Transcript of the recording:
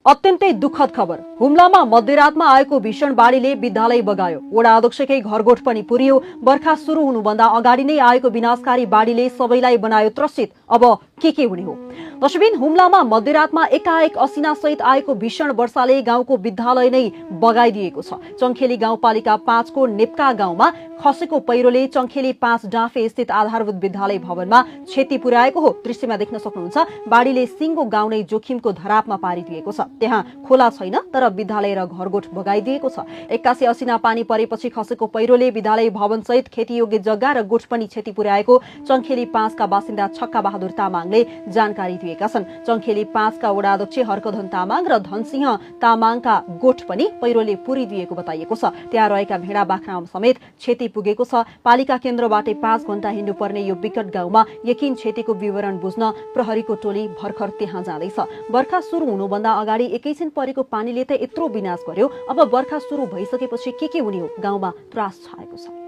अत्यन्तै दुःखद खबर। हुम्लामा मध्यरातमा आएको भीषण बाढीले विद्यालय बगायो। वडा अध्यक्षकै घरगोठ पनि पुर्यो। बर्खा सुरु हुनुभन्दा अगाडि नै आएको विनाशकारी बाढीले सबैलाई बनायो त्रसित। अब के हुने हो? दशबिन हुम्लामा मध्यरातमा एकाएक असिनासहित आएको भीषण वर्षाले गाउँको विद्यालय नै बगाइदिएको छ। चङ्खेली गाउँपालिका 5 को नेप्का गाउँमा खसेको पहिरोले चङ्खेली 5 डाँफे स्थित आधारभूत विद्यालय भवनमा क्षति पुर्याएको हो। दृश्यमा देख्न सक्नुहुन्छ बाढीले सिङ्गो गाउँ नै जोखिमको धरापमा पारिदिएको छ। त्यहाँ खोला छैन तर विद्यालय र घरगोठ बगाइदिएको छ। 81 असिना पानी परेपछि खसेको पहिरोले विद्यालय भवन सहित खेतीयोग्य जग्गा र गोठ पनि क्षति पुर्याएको चङ्खेली 5 का बासिन्दा छक्का बहादुर तामाङले जानकारी दिएका छन्। चङ्खेली 5 का वडा अध्यक्ष हर्कधन तामाङ र धनसिंह तामाङका गोठ पनि पहिरोले पुरिदिएको बताइएको छ। त्यहाँ रहेका भेडा बाख्रा समेत क्षति पुगेको छ। पालिका केन्द्रबाटै 5 घण्टा हिँड्नुपर्ने यो विकट गाउँमा यकिन क्षतिको विवरण बुझ्न प्रहरीको टोली भर्खर त्यहाँ जाँदैछ। बर्खा सुरु हुनुभन्दा अगाडि एकैछिन परेको पानीले त यत्रो विनाश गर्यो। अब बर्खा सुरु भइसकेपछि के हुने हो? गाउँमा त्रास छाएको छ।